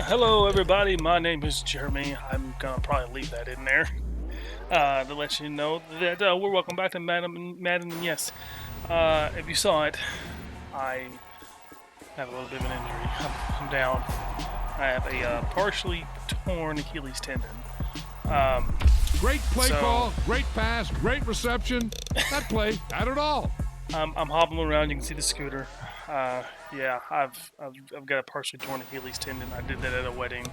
Hello, everybody. My name is Jeremy. I'm gonna probably leave that in there to let you know that we're welcome back to Madden. And yes, if you saw it, I have a little bit of an injury. I'm down. I have a partially torn Achilles tendon. Um, Great play so call, great pass, great reception. That play had it all. I'm hobbling around. You can see the scooter. Yeah, I've got a partially torn Achilles tendon. I did that at a wedding.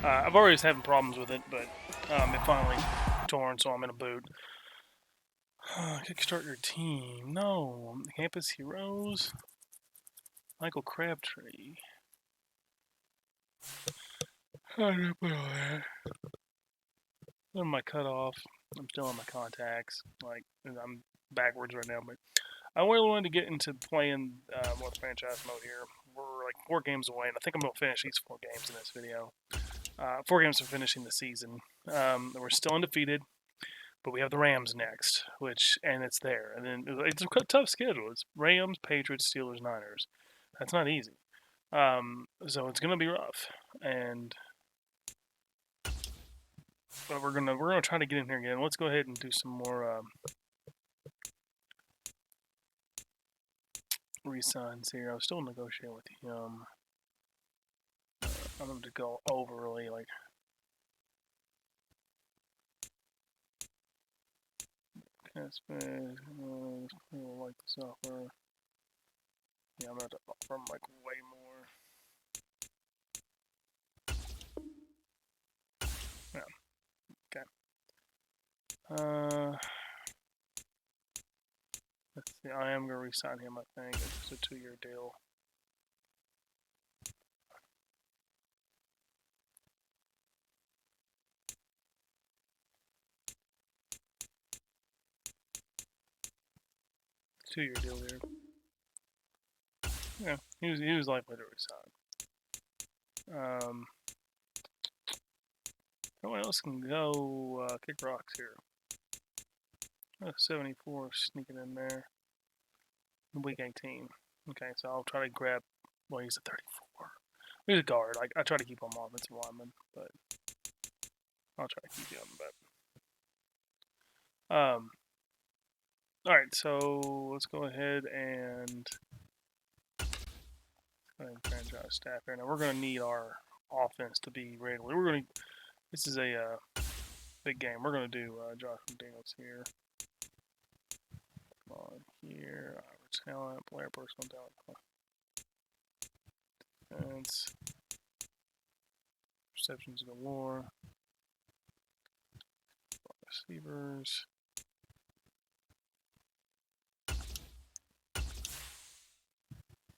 I've always having problems with it, but it finally torn, so I'm in a boot. Kickstart your team. No, Campus Heroes. Michael Crabtree. How did I put all that? On my cutoff. I'm still in my contacts. Like I'm backwards right now, but I really wanted to get into playing more franchise mode here. We're like 4 games away, and I think I'm gonna finish these 4 games in this video. 4 games for finishing the season. We're still undefeated, but we have the Rams next, and it's there. And then it's a tough schedule. It's Rams, Patriots, Steelers, Niners. That's not easy. So it's gonna be rough, but we're gonna try to get in here again. Let's go ahead and do some more re-signs here. I was still negotiating with him. I'm going to go overly like. Like the software. Yeah, I'm going to offer him like way more. Yeah. Okay. Let's see. I am going to re-sign him. I think it's a 2-year deal. Two-year deal here. Yeah, he was likely to resign. No one else can go kick rocks here. 74 sneaking in there. Week 18. Okay, so I'll try to grab. Well, he's a 34. He's a guard. I try to keep him offensive lineman, but I'll try to keep him. All right, so let's go ahead and franchise staff here. Now we're going to need our offense to be regular. This is a big game. We're going to do Josh McDaniels here. On here, average talent, player personal talent, defense, receptions galore, receivers.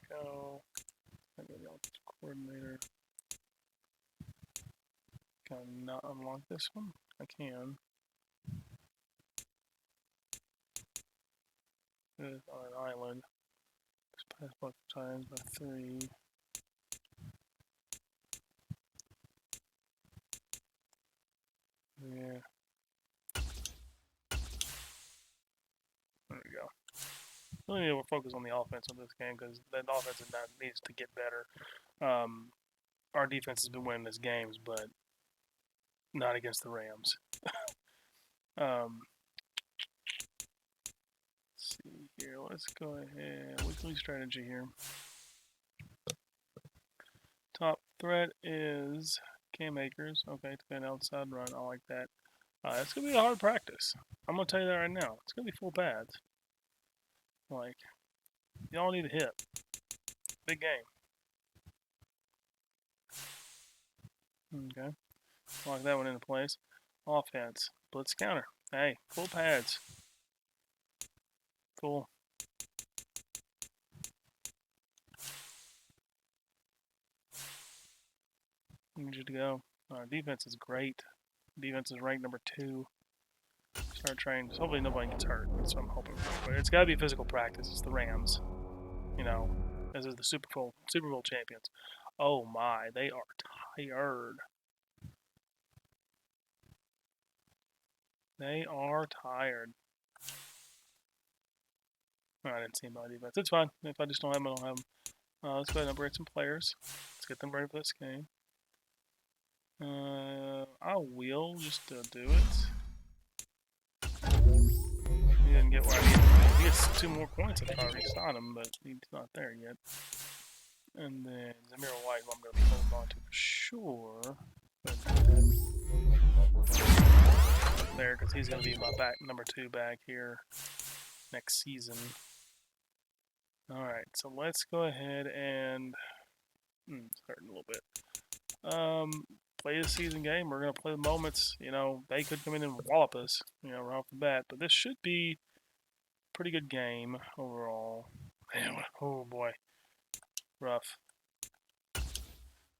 Go. I go the offensive coordinator. Can I not unlock this one? I can. It's on an island. Just pass block times by 3. Yeah. There we go. Really need to focus on the offense of this game because that offense needs to get better. Our defense has been winning these games, but not against the Rams. Let's see here. Let's go ahead. Weekly strategy here. Top threat is Cam Akers. Okay, to an outside run. I like that. It's going to be a hard practice. I'm going to tell you that right now. It's going to be full pads. Like, y'all need a hit. Big game. Okay. Lock that one into place. Offense. Blitz counter. Hey, full pads. Cool. Need you to go. Defense is great. Defense is ranked number 2. Start training. Hopefully nobody gets hurt. That's what I'm hoping for. But it's got to be physical practice. It's the Rams. You know, this is the Super Bowl champions. Oh my, they are tired. They are tired. I didn't see him on defense. It's fine. If I just don't have them, I don't have them. Let's go ahead and upgrade some players. Let's get them ready for this game. I will just do it. He didn't get where I needed him. He gets 2 more points if I restart him, but he's not there yet. And then Zamir White, who I'm going to be holding on to for sure. There, because he's going to be my number 2 back here next season. Alright, so let's go ahead and hurting a little bit. Play the season game. We're gonna play the moments. You know, they could come in and wallop us, you know, right off the bat. But this should be a pretty good game overall. Man, oh boy. Rough.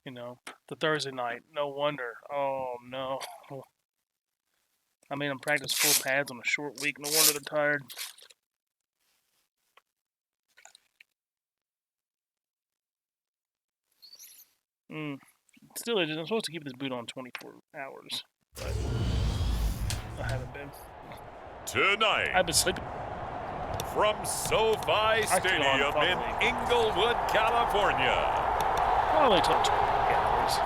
You know, the Thursday night. No wonder. Oh no. I made them practice full pads on a short week. No wonder they're tired. Still, I'm supposed to keep this boot on 24 hours, but I haven't been. Tonight, I've been sleeping. From SoFi Stadium in Inglewood, California. Probably till 20 hours.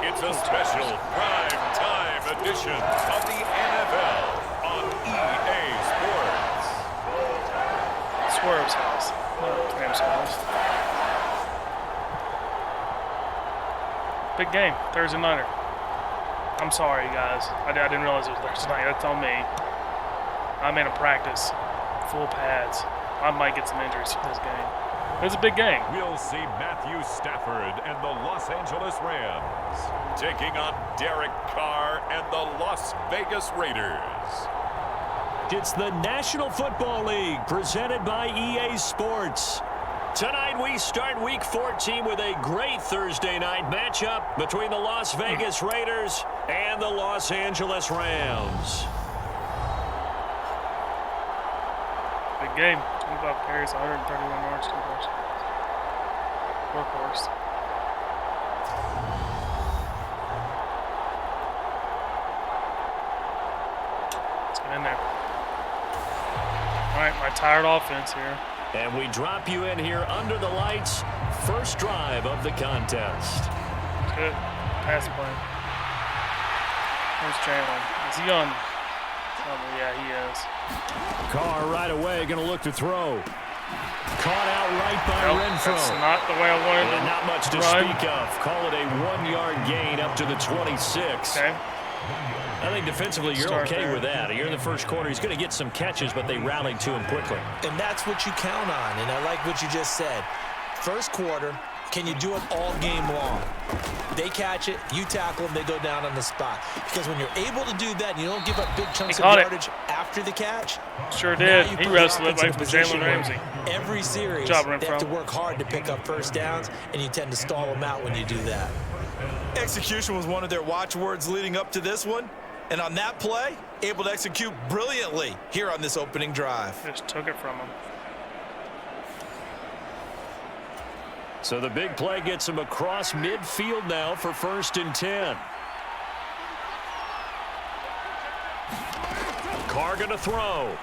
It's a special prime time edition of the NFL on EA Sports. Swerve's house, not Tram's house. Big game, Thursday nighter. I'm sorry, guys. I didn't realize it was Thursday night. That's on me. I made a practice, full pads. I might get some injuries for this game. It's a big game. We'll see Matthew Stafford and the Los Angeles Rams taking on Derek Carr and the Las Vegas Raiders. It's the National Football League presented by EA Sports. Tonight we start Week 14 with a great Thursday night matchup between the Las Vegas Raiders and the Los Angeles Rams. Big game. 25 carries, 131 yards, 2 touchdowns. Workhorse. Let's get in there. All right, my tired offense here. And we drop you in here under the lights. First drive of the contest. Good. Pass play. Where's Chandler? Is he on? Oh, yeah, he is. Carr right away going to look to throw. Caught out right by Renfro. That's not the way I wanted to not much to speak of. Call it a 1-yard gain up to the 26. Okay. I think defensively you're okay with that. You're in the first quarter. He's going to get some catches, but they rallied to him quickly. And that's what you count on, and I like what you just said. First quarter, can you do it all game long? They catch it, you tackle them, they go down on the spot. Because when you're able to do that and you don't give up big chunks of yardage after the catch. Sure did. He wrestled it like Jalen Ramsey. Every series, they have to work hard to pick up first downs, and you tend to stall them out when you do that. Execution was one of their watchwords leading up to this one. And on that play, able to execute brilliantly here on this opening drive. Just took it from him. So the big play gets him across midfield now for 1st and 10. Carr going to throw.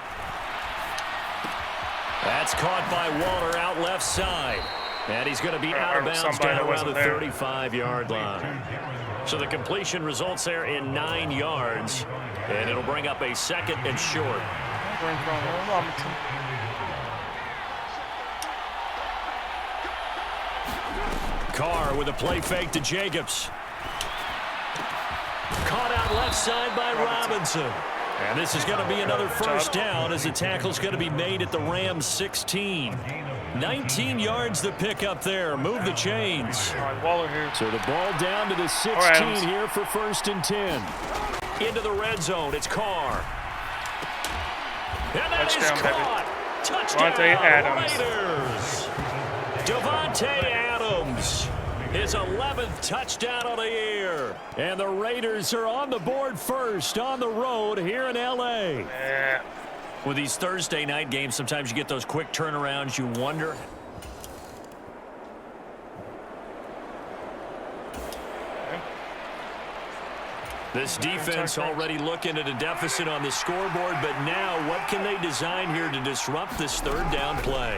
That's caught by Waller out left side. And he's going to be out of bounds down around the 35-yard line. So the completion results there in 9 yards. And it'll bring up a 2nd and short. Carr with a play fake to Jacobs. Caught out left side by Robinson. And this is going to be another first down as the tackle's going to be made at the Rams 16. 19 yards to pick up there. Move the chains. So the ball down to the 16 here for 1st and 10. Into the red zone. It's Carr. And that is caught. Touchdown, Raiders. Devontae Adams. His 11th touchdown of the year. And the Raiders are on the board first on the road here in L.A. Yeah. With these Thursday night games, sometimes you get those quick turnarounds. You wonder. This defense already looking at a deficit on the scoreboard, but now what can they design here to disrupt this 3rd down play?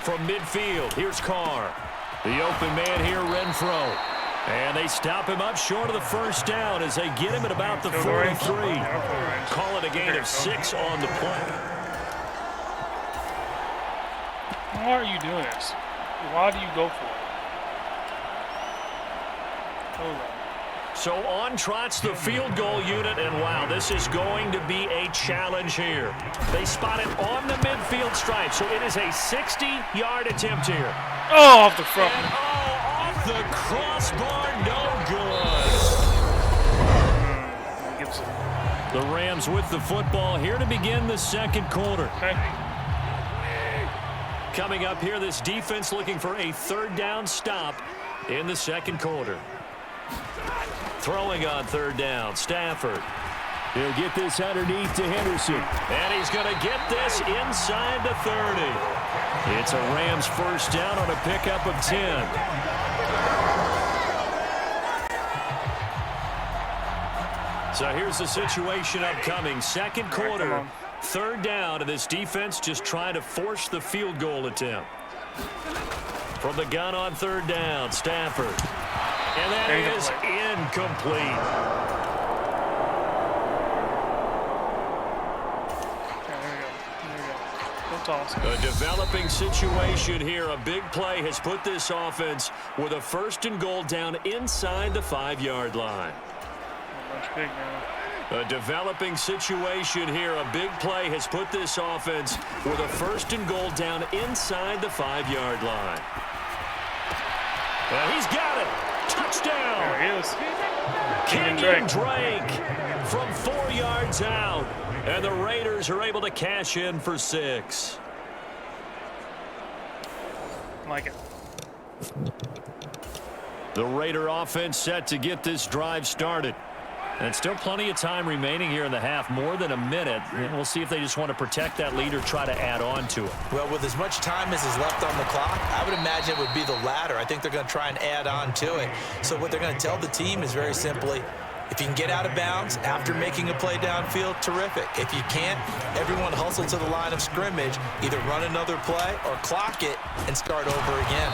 From midfield, here's Carr. The open man here, Renfro. And they stop him up short of the first down as they get him at about the 43. Call it a gain of 6 on the play. Why are you doing this? Why do you go for it? Hold on. So on trots the field goal unit, and wow, this is going to be a challenge here. They spot it on the midfield stripe, so it is a 60-yard attempt here. Oh, off the front. And off the crossbar, no good. The Rams with the football here to begin the second quarter. Okay. Coming up here, this defense looking for a third down stop in the second quarter. Throwing on third down, Stafford. He'll get this underneath to Henderson. And he's going to get this inside the 30. It's a Rams first down on a pickup of 10. So here's the situation upcoming. Second quarter, third down, and this defense just trying to force the field goal attempt. From the gun on third down, Stafford. And that is incomplete. A developing situation here. A big play has put this offense with a first and goal down inside the 5-yard line. A developing situation here. A big play has put this offense with a first and goal down inside the 5-yard line. Well, he's got it. Touchdown. There he is. Kenyon Drake from 4 yards out. And the Raiders are able to cash in for 6. Like it. The Raider offense set to get this drive started. And still plenty of time remaining here in the half, more than a minute. And we'll see if they just want to protect that lead or try to add on to it. Well, with as much time as is left on the clock, I would imagine it would be the latter. I think they're going to try and add on to it. So what they're going to tell the team is very simply, if you can get out of bounds after making a play downfield, terrific. If you can't, everyone hustle to the line of scrimmage, either run another play or clock it and start over again.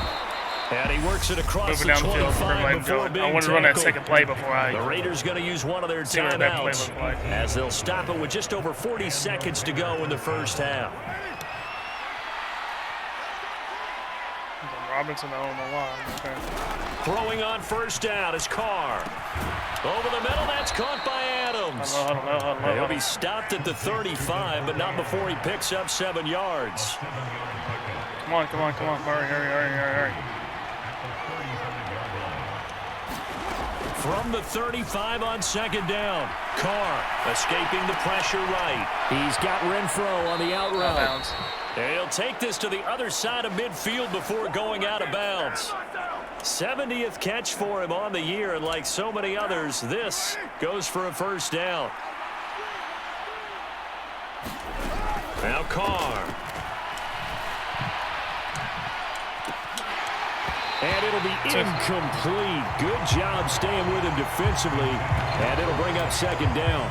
And he works it across Moving the 25 before being I want to run that second play before I... The Raiders going to use one of their timeouts as they'll stop it with just over 40 seconds to go in the first half. Robinson on the line. Okay. Throwing on first down is Carr. Over the middle, that's caught by Adams. He'll be stopped at the 35, but not before he picks up 7 yards. Come on. Hurry. From the 35 on second down, Carr escaping the pressure right. He's got Renfro on the out route. He'll take this to the other side of midfield before going out of bounds. 70th catch for him on the year, and like so many others, this goes for a first down. Now Carr. And it'll be incomplete. Good job staying with him defensively, and it'll bring up second down.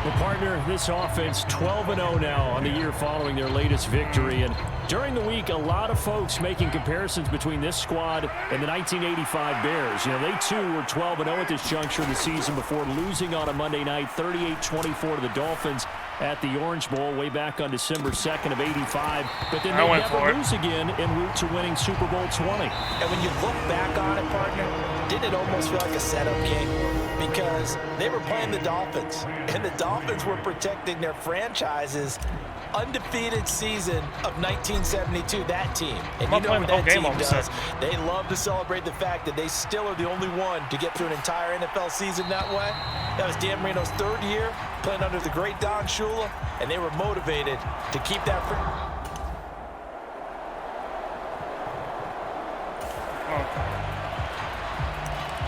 Well, partner, this offense 12-0 now on the year following their latest victory. And during the week, a lot of folks making comparisons between this squad and the 1985 Bears. You know, they too were 12-0 at this juncture of the season before losing on a Monday night 38-24 to the Dolphins at the Orange Bowl way back on December 2nd of '85. But then they never lose again en route to winning Super Bowl 20. And when you look back on it, partner, didn't it almost feel like a setup game? Because they were playing the Dolphins, and the Dolphins were protecting their franchise's undefeated season of 1972, that team. And you know what that team does. They love to celebrate the fact that they still are the only one to get through an entire NFL season that way. That was Dan Marino's 3rd year playing under the great Don Shula, and they were motivated to keep that.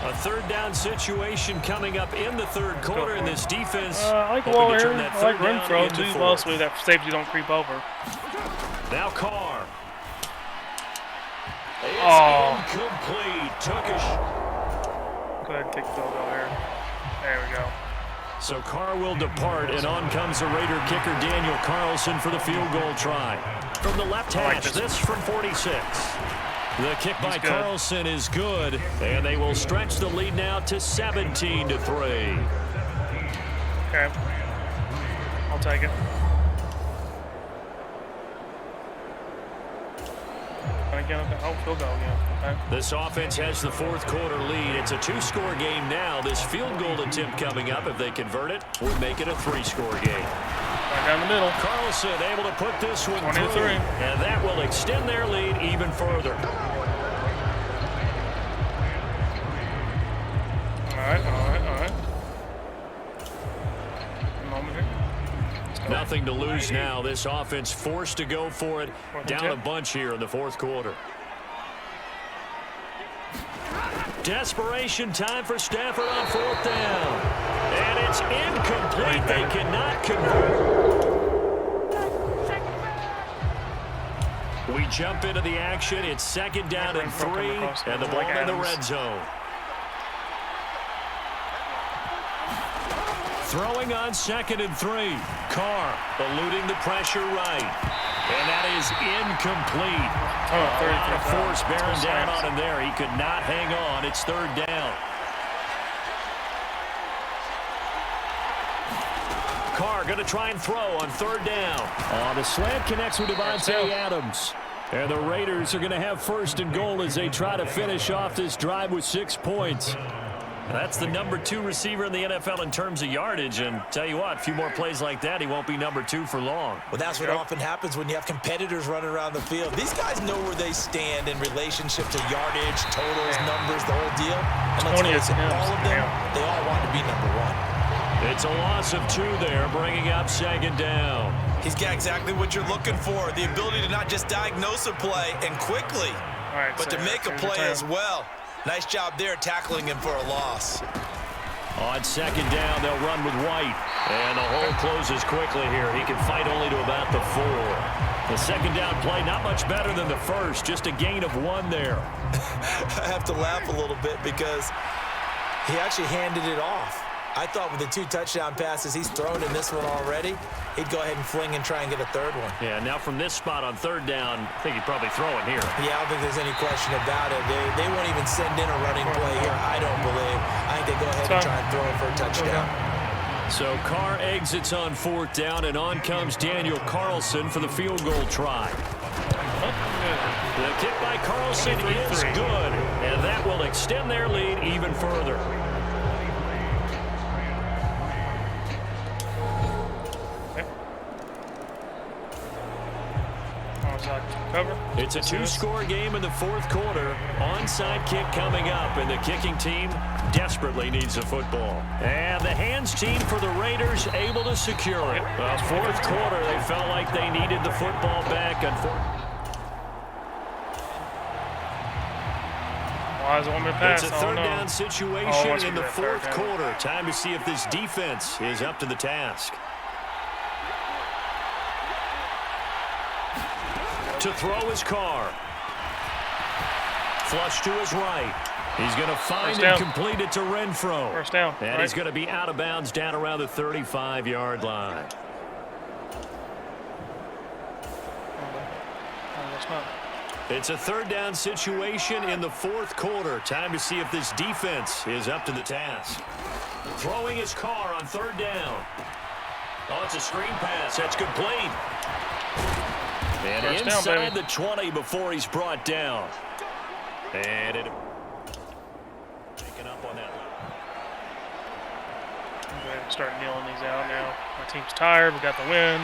A third down situation coming up in the third quarter, and this defense I like Waller here. I like Renfro. Do mostly that safety don't creep over. Now Carr. It's incomplete. Tuckish. Go ahead and take the field goal here. There we go. So Carr will depart, and on comes the Raider kicker Daniel Carlson for the field goal try. From the left hash, this from 46. The kick by Carlson is good, and they will stretch the lead now to 17-3. Okay. I'll take it. Oh, field goal again. Okay. This offense has the fourth quarter lead. It's a 2-score game now. This field goal attempt coming up, if they convert it, would make it a 3-score game. Right down the middle. Carlson able to put this one through, 23. and that will extend their lead even further. All right. Moment here. Nothing to lose now. This offense forced to go for it. Down a bunch here in the fourth quarter. Desperation time for Stafford on fourth down. And it's incomplete. They cannot convert. We jump into the action. It's second down and 3, and the ball in the red zone. Throwing on 2nd and 3. Carr eluding the pressure right. And that is incomplete. A lot of force bearing down on him there. He could not hang on. It's third down. Carr going to try and throw on third down. The slant connects with Devontae Adams. And the Raiders are going to have first and goal as they try to finish off this drive with 6 points. That's the number 2 receiver in the NFL in terms of yardage. And tell you what, a few more plays like that, he won't be number 2 for long. Well, that's what often happens when you have competitors running around the field. These guys know where they stand in relationship to yardage, totals, numbers, the whole deal. And let's face it, all of them, they all want to be number 1. It's a loss of 2 there, bringing up second down. He's got exactly what you're looking for, the ability to not just diagnose a play and quickly, but to make a play as well. Nice job there tackling him for a loss. On second down, they'll run with White. And the hole closes quickly here. He can fight only to about the 4. The second down play, not much better than the first. Just a gain of 1 there. I have to laugh a little bit because he actually handed it off. I thought with the 2 touchdown passes he's thrown in this one already, he'd go ahead and fling and try and get a third one. Yeah, now from this spot on third down, I think he'd probably throw it here. Yeah, I don't think there's any question about it. They won't even send in a running play here, I don't believe. I think they go ahead and try and throw it for a touchdown. So Carr exits on fourth down, and on comes Daniel Carlson for the field goal try. The kick by Carlson is good, and that will extend their lead even further. It's a 2-score game in the fourth quarter. Onside kick coming up, and the kicking team desperately needs the football. And the hands team for the Raiders able to secure it. Fourth quarter, they felt like they needed the football back. It's a third down situation in the fourth quarter. Time to see if this defense is up to the task. To throw his Carr. Flush to his right. He's going to find and complete it to Renfro. First down. And he's going to be out of bounds down around the 35-yard line. It's a third down situation in the fourth quarter. Time to see if this defense is up to the task. Throwing his Carr on third down. Oh, it's a screen pass. That's complete. And first inside down, the 20 before he's brought down. And it taken up on that. I'm going to start nailing these out now. My team's tired. We got the win.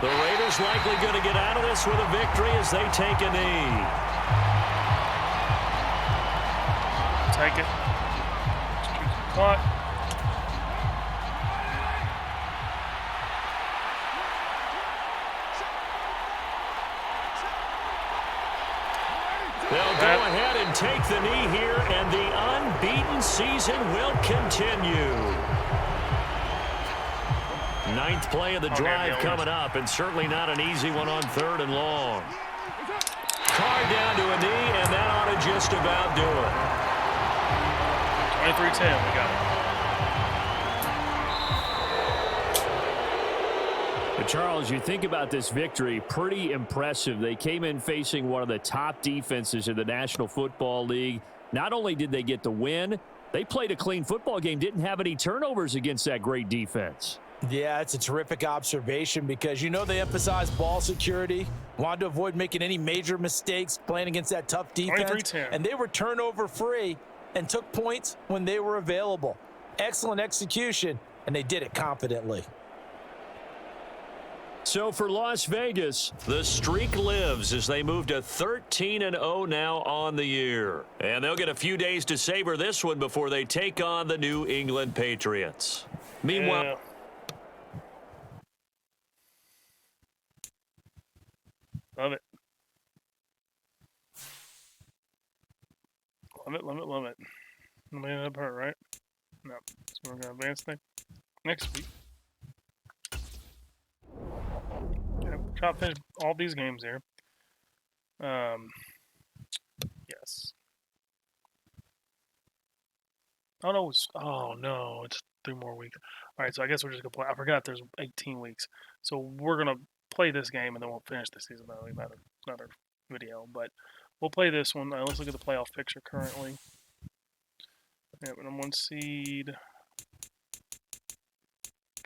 The Raiders likely going to get out of this with a victory as they take a knee. Take it. Let's choose the clock. They'll go ahead and take the knee here, and the unbeaten season will continue. Ninth play of the drive coming up, and certainly not an easy one on third and long. Carr down to a knee, and that ought to just about do it. 23-10, we got it. Charles, you think about this victory, pretty impressive. They came in facing one of the top defenses in the National Football League. Not only did they get the win, they played a clean football game, didn't have any turnovers against that great defense. Yeah, it's a terrific observation because they emphasize ball security, wanted to avoid making any major mistakes playing against that tough defense, and they were turnover free and took points when they were available. Excellent execution, and they did it confidently. So for Las Vegas, the streak lives as they move to 13-0 now on the year. And they'll get a few days to savor this one before they take on the New England Patriots. Meanwhile... Yeah. Love it. Love it. Nobody ended up hurt, right? No. So we're going to advance next week. Try to finish all these games here. Yes. Oh no, it's 3 more weeks. All right, so I guess we're just gonna play. I forgot there's 18 weeks, so we're gonna play this game and then we'll finish the season. That'll be another video, but we'll play this one. Let's look at the playoff picture currently. Yeah, I'm 1 seed.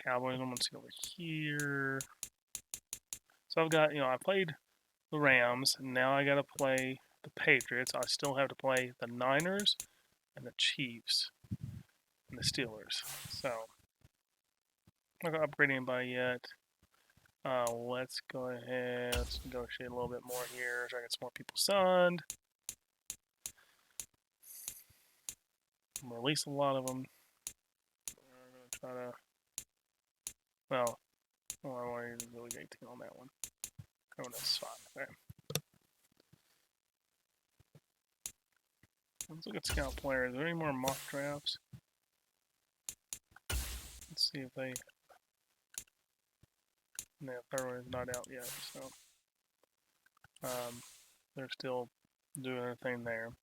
Cowboys, I'm 1 seed over here. So I've got, I played the Rams, and now I got to play the Patriots. I still have to play the Niners and the Chiefs and the Steelers. So I'm not going to upgrade anybody yet. Let's go ahead. Let's negotiate a little bit more here. Try to get some more people signed. Release a lot of them. We're going to try to... Well, I want to use the League 18 on that one. Oh, that's fine. Okay. Let's look at scout players. Are there any more mock drafts? Let's see if they... No, third one is not out yet, so... they're still doing their thing there.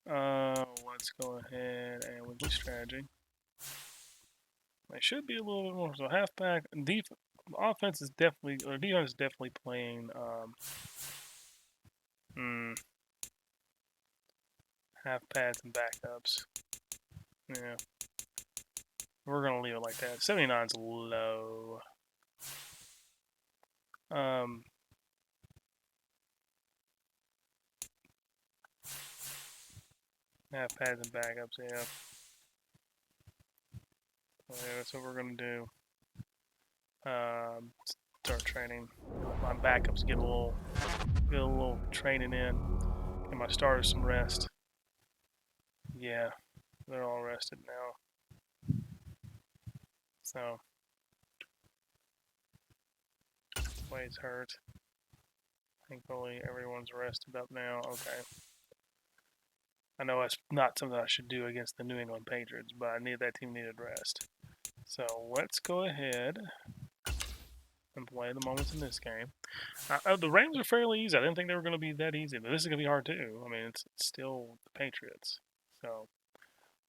Let's go ahead and weekly strategy. They should be a little bit more. So halfback and offense is definitely, or defense is definitely playing. Half pads and backups. Yeah, we're gonna leave it like that. 79's low. Half pads and backups. Yeah. Yeah, that's what we're gonna do. Start training. My backups get a little training in. And my starters some rest. Yeah, they're all rested now. So Wade's hurt. Thankfully everyone's rested up now. Okay. I know it's not something I should do against the New England Patriots, but that team needed rest. So let's go ahead and play the moments in this game. The Rams are fairly easy. I didn't think they were going to be that easy, but this is going to be hard too. I mean, it's still the Patriots. So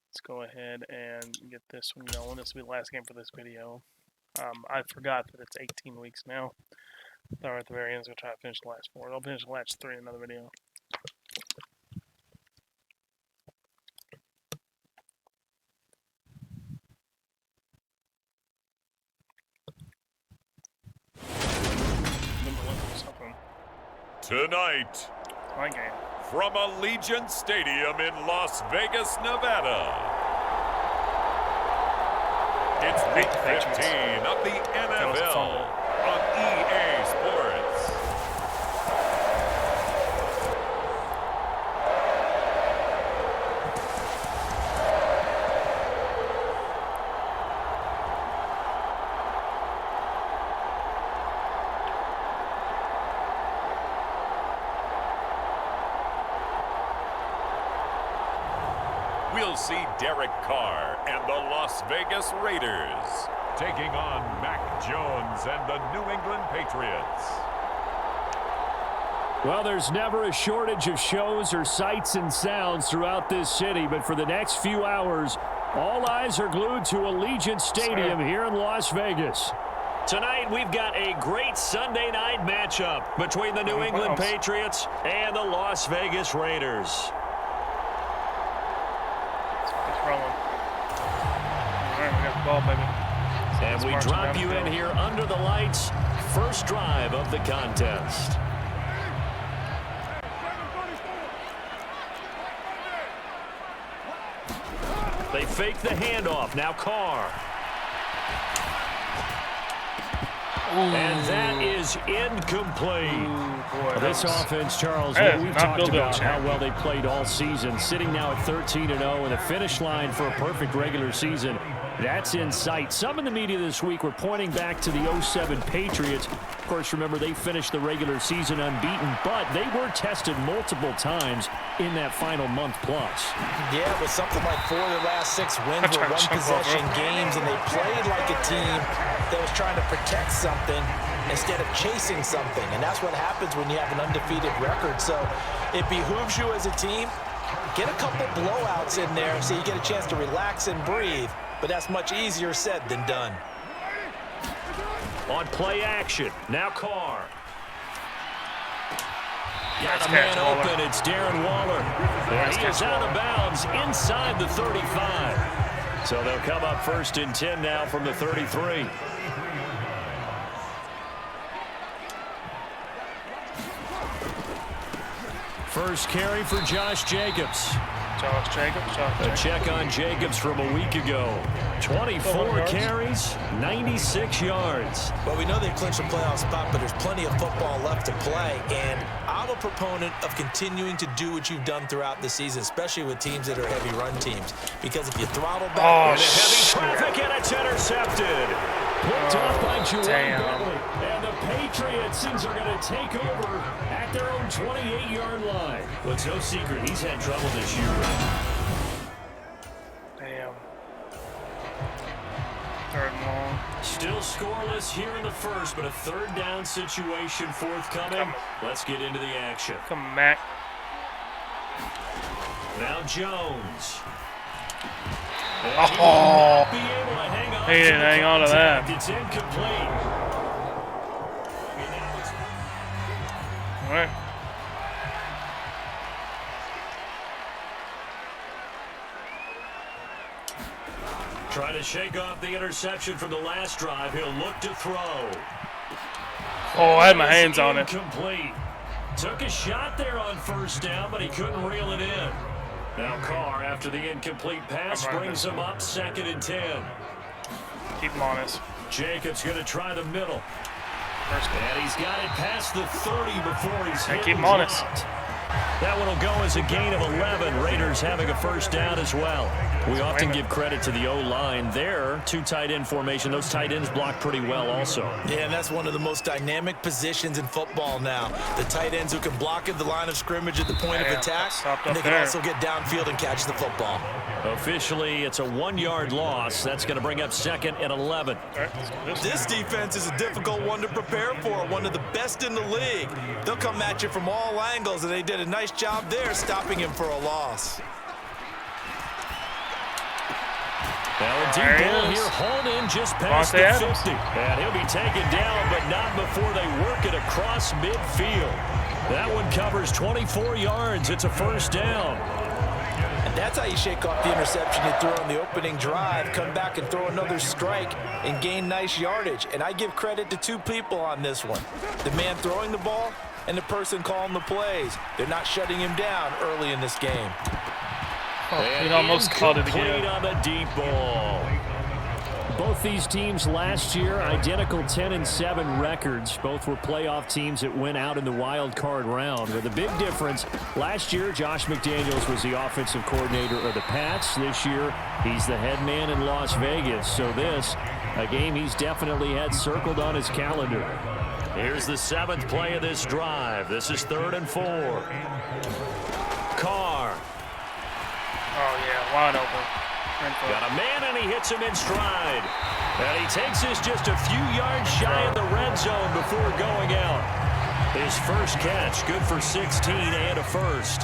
let's go ahead and get this one going. This will be the last game for this video. I forgot that it's 18 weeks now. I thought at the very end I was going to try to finish the last 4. I'll finish the last 3 in another video. Tonight, from Allegiant Stadium in Las Vegas, Nevada, it's Week 15 of the NFL on EA Sports. We'll see Derek Carr and the Las Vegas Raiders taking on Mac Jones and the New England Patriots. Well, there's never a shortage of shows or sights and sounds throughout this city, but for the next few hours, all eyes are glued to Allegiant Stadium here in Las Vegas. Tonight, we've got a great Sunday night matchup between the New England Patriots and the Las Vegas Raiders. It's rolling. All right, we got the ball, baby. And we drop you in here under the lights. First drive of the contest. They fake the handoff. Now Carr. And that is incomplete. Boy, this offense, Charles, we've talked about how well they played all season, sitting now at 13-0 and the finish line for a perfect regular season. That's in sight. Some in the media this week were pointing back to the 07 Patriots. Of course, remember, they finished the regular season unbeaten, but they were tested multiple times in that final month plus. Yeah, it was something like 4 of the last 6 wins were one-possession games, and they played like a team that was trying to protect something instead of chasing something. And that's what happens when you have an undefeated record. So it behooves you as a team, get a couple blowouts in there so you get a chance to relax and breathe. But that's much easier said than done. On play action, now Carr. Got a man open, it's Darren Waller. And he is out of bounds inside the 35. So they'll come up 1st and 10 now from the 33. First carry for Josh Jacobs. A check on Jacobs from a week ago. 24 carries, 96 yards. Well, we know they've clinched a playoff spot, but there's plenty of football left to play. And I'm a proponent of continuing to do what you've done throughout the season, especially with teams that are heavy run teams. Because if you throttle back... heavy traffic, and it's intercepted. Picked off by Joel Bentley. And the Patriots are going to take over at their own 28-yard line. Well, it's no secret he's had trouble this year. Damn. 3rd and long. Still scoreless here in the first, but a 3rd down situation forthcoming. Let's get into the action. Come on, Mac. Now Jones. Oh, he didn't hang on to that. It's incomplete. All right. Trying to shake off the interception from the last drive. He'll look to throw. Oh, I had my hands on it. Incomplete. Took a shot there on 1st down, but he couldn't reel it in. Now Carr, after the incomplete pass, brings him up 2nd and 10. Keep him honest. Jacobs going to try the middle. And he's got it past the 30 before he's hit. Keep him honest. That one will go as a gain of 11. Raiders having a 1st down as well. We often give credit to the O-line there. 2 tight end formation. Those tight ends block pretty well also. Yeah, and that's one of the most dynamic positions in football now. The tight ends who can block at the line of scrimmage at the point of attack, and they can also get downfield and catch the football. Officially, it's a 1-yard loss. That's going to bring up 2nd and 11. This defense is a difficult one to prepare for, one of the best in the league. They'll come at you from all angles, and they did a nice job there stopping him for a loss. Now a deep ball here, hauled in just past the 50. And he'll be taken down, but not before they work it across midfield. That one covers 24 yards. It's a 1st down. And that's how you shake off the interception you threw on the opening drive, come back and throw another strike and gain nice yardage. And I give credit to 2 people on this one. The man throwing the ball and the person calling the plays. They're not shutting him down early in this game. He almost caught it again. On the deep ball. Both these teams last year, identical 10-7 records. Both were playoff teams that went out in the wild card round. With a big difference, last year Josh McDaniels was the offensive coordinator of the Pats. This year he's the head man in Las Vegas. So this, a game he's definitely had circled on his calendar. Here's the 7th play of this drive. This is 3rd and 4. Carr. Oh, yeah, wide open. Got a man, and he hits him in stride. And he takes this just a few yards shy of the red zone before going out. His first catch, good for 16 and a 1st.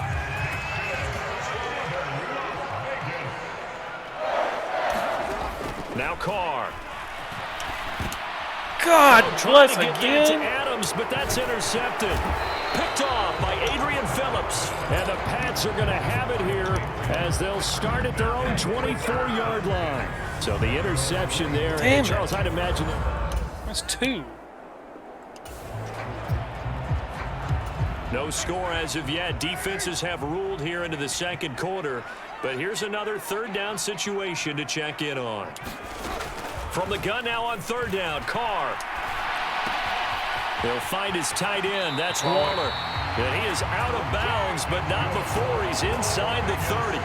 Now Carr. God bless to get it to again. Adams, but that's intercepted. Picked off by Adrian Phillips. And the Pats are going to have it here as they'll start at their own 24-yard line. So the interception there. Damn it. Charles, I'd imagine That's 2. no score as of yet. Defenses have ruled here into the second quarter. But here's another third down situation to check in on. From the gun now on third down, Carr. He'll find his tight end. That's Waller. And he is out of bounds, but not before he's inside the 30.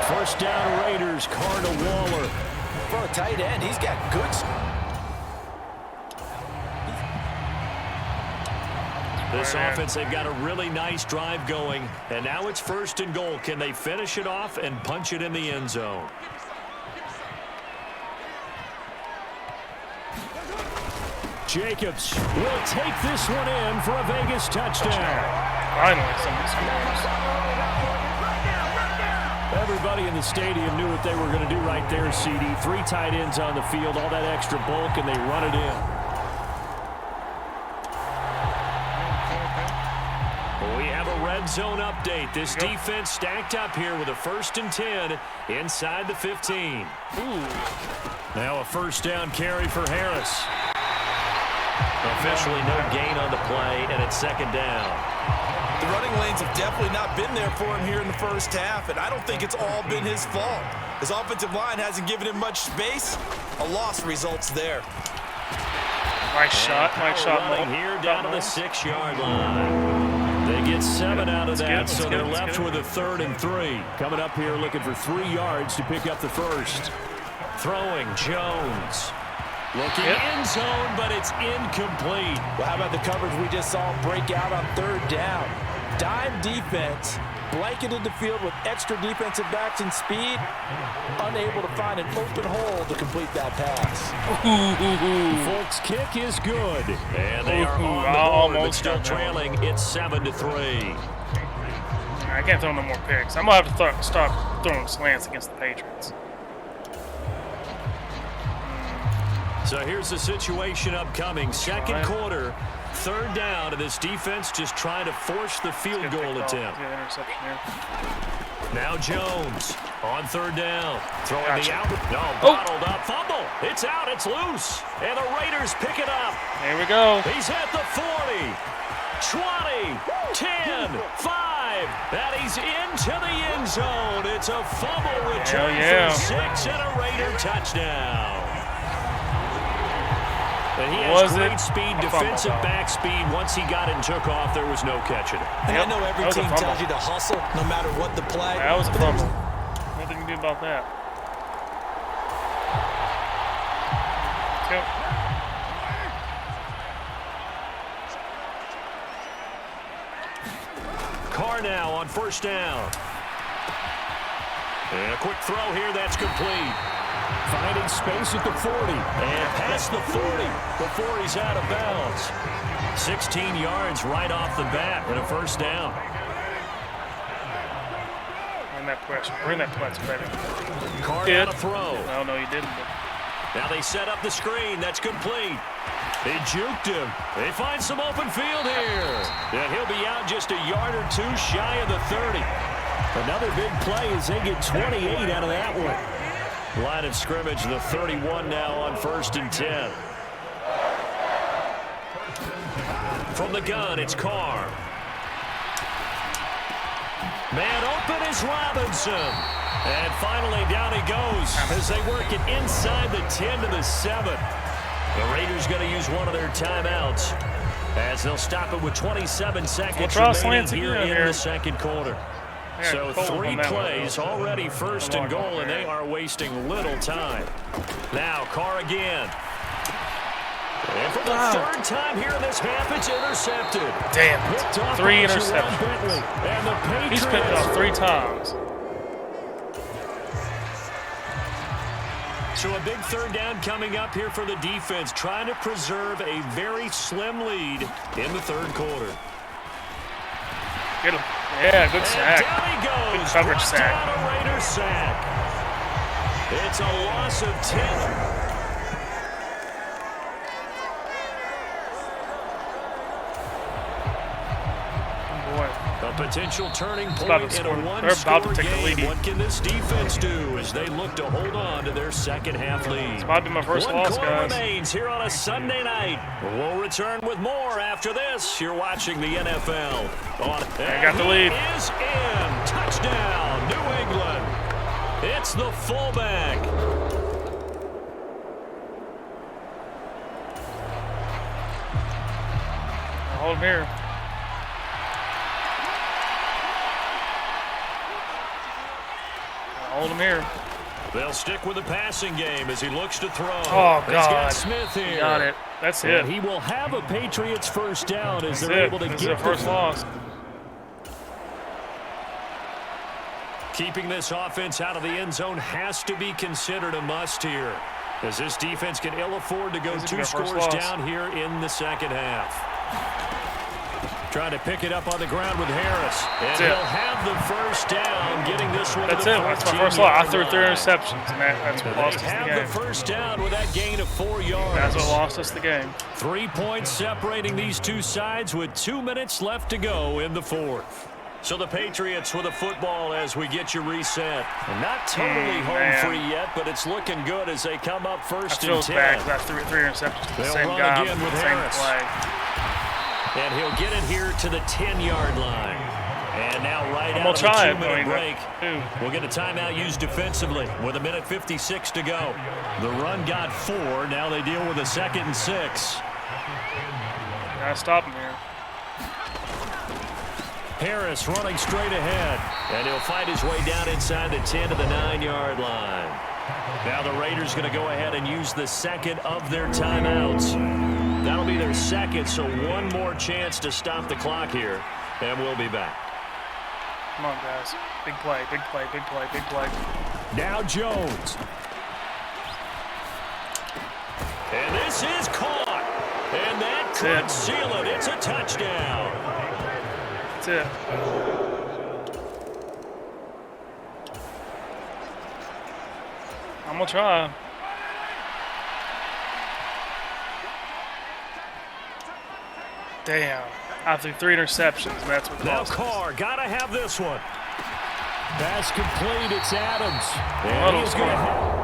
First down Raiders, Carr to Waller. For a tight end, he's got good. This offense, they've got a really nice drive going. And now it's first and goal. Can they finish it off and punch it in the end zone? Jacobs will take this one in for a Vegas touchdown. Finally, somebody scores. Everybody in the stadium knew what they were going to do right there, CD. 3 tight ends on the field, all that extra bulk, and they run it in. We have a red zone update. This defense stacked up here with a 1st and 10 inside the 15. Now a first down carry for Harris. Officially no gain on the play, and it's second down. The running lanes have definitely not been there for him here in the first half, and I don't think it's all been his fault. His offensive line hasn't given him much space. A loss results there. Nice shot. Running here down to the 6-yard line. They get 7 out of that, so they're left with a 3rd and 3. Coming up here looking for 3 yards to pick up the first. Throwing, Jones. Looking end zone, but it's incomplete. Well, how about the coverage we just saw break out on third down? Dime defense, blanketed the field with extra defensive backs and speed, unable to find an open hole to complete that pass. Folks' kick is good. And they are on the board, but still trailing. It's 7-3. I can't throw no more picks. I'm going to have to stop throwing slants against the Patriots. So here's the situation upcoming. Second quarter, third down, and this defense just trying to force the field goal attempt. Now Jones on third down. Throwing the out. No, bottled up. Fumble. It's out. It's loose. And the Raiders pick it up. There we go. He's at the 40. 20, 10, 5, and he's into the end zone. It's a fumble return for 6 and a Raider touchdown. And he has great speed, defensive back speed. Once he got it and took off, there was no catching it. And I know every team tells you to hustle no matter what the play. That was a fumble. Nothing you can do about that. Let's go. Carr now on first down. And a quick throw here, that's complete. Finding space at the 40 and past the 40 before he's out of bounds. 16 yards right off the bat and a first down. Bring that press better. Carr on a throw. Well, no, he didn't. Now they set up the screen. That's complete. They juked him. They find some open field here. And he'll be out just a yard or 2 shy of the 30. Another big play as they get 28 out of that one. Line of scrimmage, the 31 now on 1st and 10. From the gun, it's Carr. Man open is Robinson. And finally down he goes as they work it inside the 10 to the 7. The Raiders going to use one of their timeouts as they'll stop it with 27 seconds remaining here in the second quarter. So 3 plays, already 1st and goal, and they are wasting little time. Now Carr again. And for the 3rd time here in this half, it's intercepted. Damn it. 3 interceptions. And the Patriots. He's picked it off 3 times. So a big 3rd down coming up here for the defense, trying to preserve a very slim lead in the 3rd quarter. Get him. Yeah, good sack. Down he goes. Good coverage sack. Down a Raider sack. It's a loss of 10. A potential turning about point to in a score. They're one-score about to take the game. lead. What can this defense do as they look to hold on to their second-half lead? This might be my first One loss, quarter guys. remains here on a Sunday night. We'll return with more after this. You're watching the NFL. I got the lead. Is in. Touchdown, New England. It's the fullback. Hold him here. Hold him here. They'll stick with the passing game as he looks to throw. Oh, He's got God. Smith here. Got it. That's it. And he will have a Patriots first down as That's they're it. able to This get is their first loss. Keeping this offense out of the end zone has to be considered a must here, as this defense can ill afford to go 2 scores down here in the second half. Trying to pick it up on the ground with Harris. And he'll have the first down, getting this one That's to the it. That's my first loss. I threw 3 line. interceptions, and that's what lost us the Have game. the first down with that gain of 4 yards. That's what lost us the game. 3 points separating these two sides with 2 minutes left to go in the fourth. So the Patriots with a football as we get you reset. And not totally home free yet, but it's looking good as they come up first and 10. I feel bad because I threw 3 interceptions to the They'll same run guy again with the same Harris. play. And he'll get it here to the 10-yard line. And now right I'm out of gonna the try it. 2-minute break, Dude. we'll get a timeout used defensively with 1:56 to go. The run got 4. Now they deal with a 2nd and 6. Gotta stop him here. Harris running straight ahead. And he'll fight his way down inside the 10 to the 9-yard line. Now the Raiders going to go ahead and use the second of their timeouts. That'll be their second, so one more chance to stop the clock here. And we'll be back. Come on, guys. Big play, big play, big play, big play. Now Jones. And this is caught. And that could seal it. It's a touchdown. That's it. I'm going to try. Damn. I threw 3 interceptions, and that's what Now lost us. Carr, got to have this one. Pass complete. It's Adams. Well, And he's going to...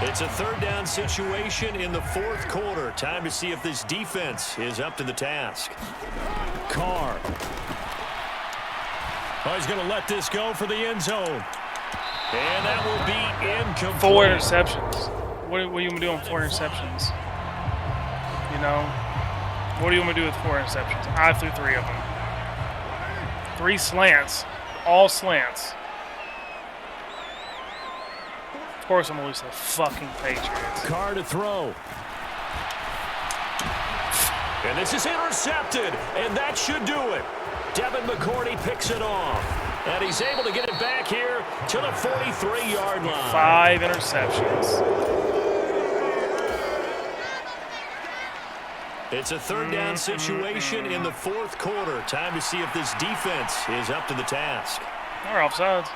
It's a 3rd down situation in the 4th quarter. Time to see if this defense is up to the task. Carr. Oh, he's going to let this go for the end zone. And that will be incomplete. 4 interceptions. What are you going to do on 4 interceptions? You know? What do you want me to do with 4 interceptions? I threw 3 of them. 3 slants. All slants. Of course I'm going to lose to the fucking Patriots. Carr to throw. And this is intercepted. And that should do it. Devin McCourty picks it off. And he's able to get it back here to the 43-yard line. 5 interceptions. It's a 3rd down situation in the 4th quarter. Time to see if this defense is up to the task. We're offsides.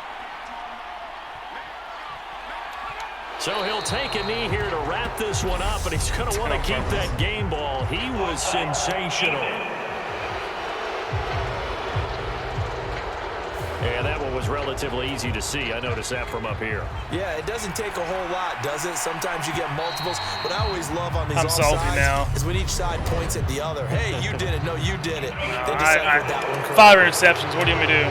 So he'll take a knee here to wrap this one up, and he's going to want to keep that game ball. He was sensational. And that one was relatively easy to see. I noticed that from up here. Yeah, it doesn't take a whole lot, does it? Sometimes you get multiples. What I always love on these I'm salty now. offsides is when each side points at the other. Hey, you did it. No, you did it. They deciphered that one correctly. 5 interceptions. What do you want me to do?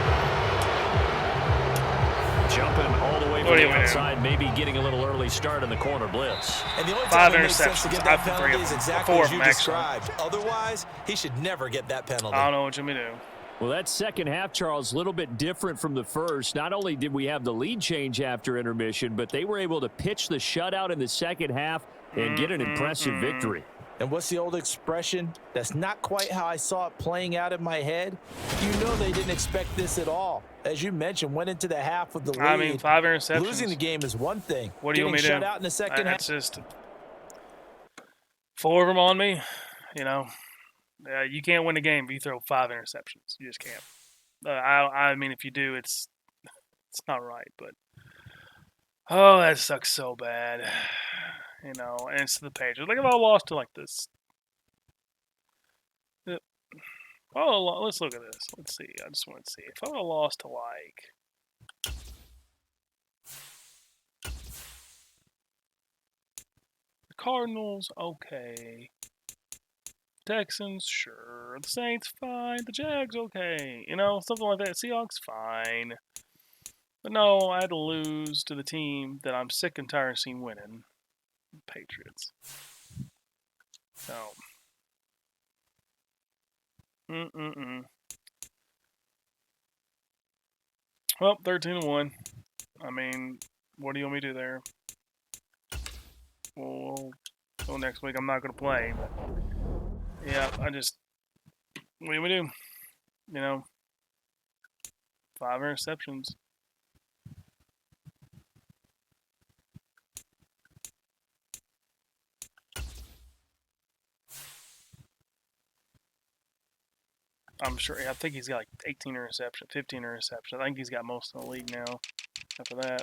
Jumping all the way from the outside, maybe getting a little early start in the corner blitz. And the only 5 time it makes sense to interceptions. get I that threw 3 penalty of is them. exactly 4 as of you them, actually. described. Otherwise, he should never get that penalty. I don't know what you want me to do. Well, that second half, Charles, a little bit different from the first. Not only did we have the lead change after intermission, but they were able to pitch the shutout in the second half and get an impressive victory. And what's the old expression? That's not quite how I saw it playing out in my head. You know they didn't expect this at all. As you mentioned, went into the half with the lead. I mean, 5 interceptions. Losing the game is one thing. What do you want me to do? Getting shut out in the second half. That's just 4 of them on me. You know, you can't win a game if you throw 5 interceptions. You just can't. I mean, if you do, it's not right. But oh, that sucks so bad. You know, and it's the Patriots. Like if I lost to like this Oh, let's look at this. Let's see. I just want to see. If I would have lost to, like, the Cardinals, okay. Texans, sure. The Saints, fine. The Jags, okay. You know, something like that. Seahawks, fine. But no, I had to lose to the team that I'm sick and tired of seeing winning. Patriots. So. Well, 13-1. I mean, what do you want me to do there? Well, next week I'm not going to play. But yeah, what do we do? You know, 5 interceptions. I'm sure. I think he's got like 18 interceptions, 15 interceptions. I think he's got most of the league now. After that,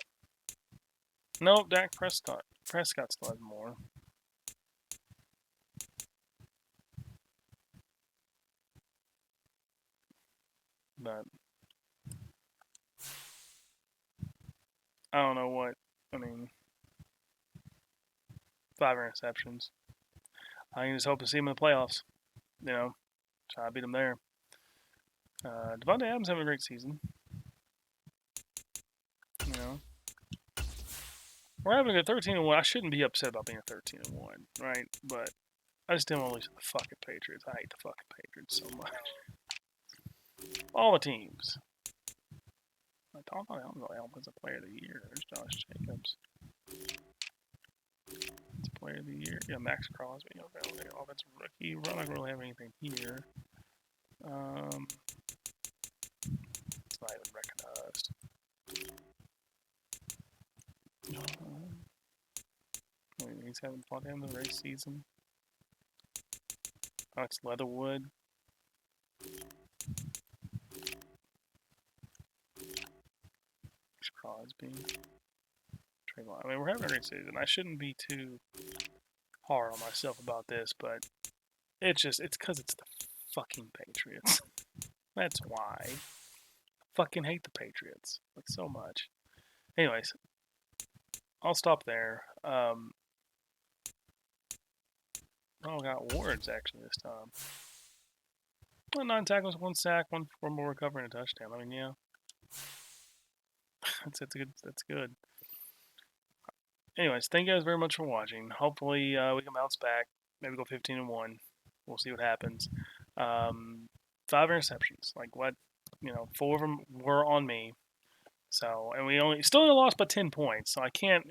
nope. Dak Prescott. Prescott still has more. But I don't know what. I mean, 5 interceptions. I can just hope to see him in the playoffs. You know, try to beat him there. Devontae Adams having a great season. You know, we're having a 13-1. I shouldn't be upset about being a 13-1, right? But I just didn't want to lose to the fucking Patriots. I hate the fucking Patriots so much. All the teams. I thought Allen was a player of the year. There's Josh Jacobs. It's player of the year. Yeah, Max Crosby. Okay, offensive rookie. We're not really have anything here. It's not even recognized. He's having fun in the race season. Oh, it's Leatherwood. It's Crosby. Trayvon. I mean, we're having a great season. I shouldn't be too hard on myself about this, but it's because it's the fucking Patriots. That's why. I fucking hate the Patriots like so much. Anyways, I'll stop there. Oh, got awards actually this time. Well, 9 tackles, 1 sack, 1 more recovery, and a touchdown. I mean, yeah, that's good. That's good. Anyways, thank you guys very much for watching. Hopefully, we can bounce back. Maybe go 15-1. We'll see what happens. 5 interceptions. Like what? 4 of them were on me. So, and we still only lost by 10 points. So I can't,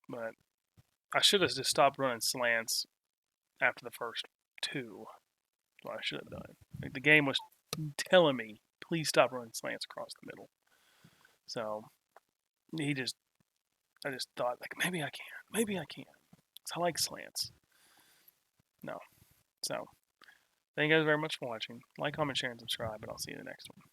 but I should have just stopped running slants after the first 2. What I should have done. Like the game was telling me, please stop running slants across the middle. So I just thought like maybe I can. 'Cause I like slants. No. So thank you guys very much for watching. Like, comment, share, and subscribe, and I'll see you in the next one.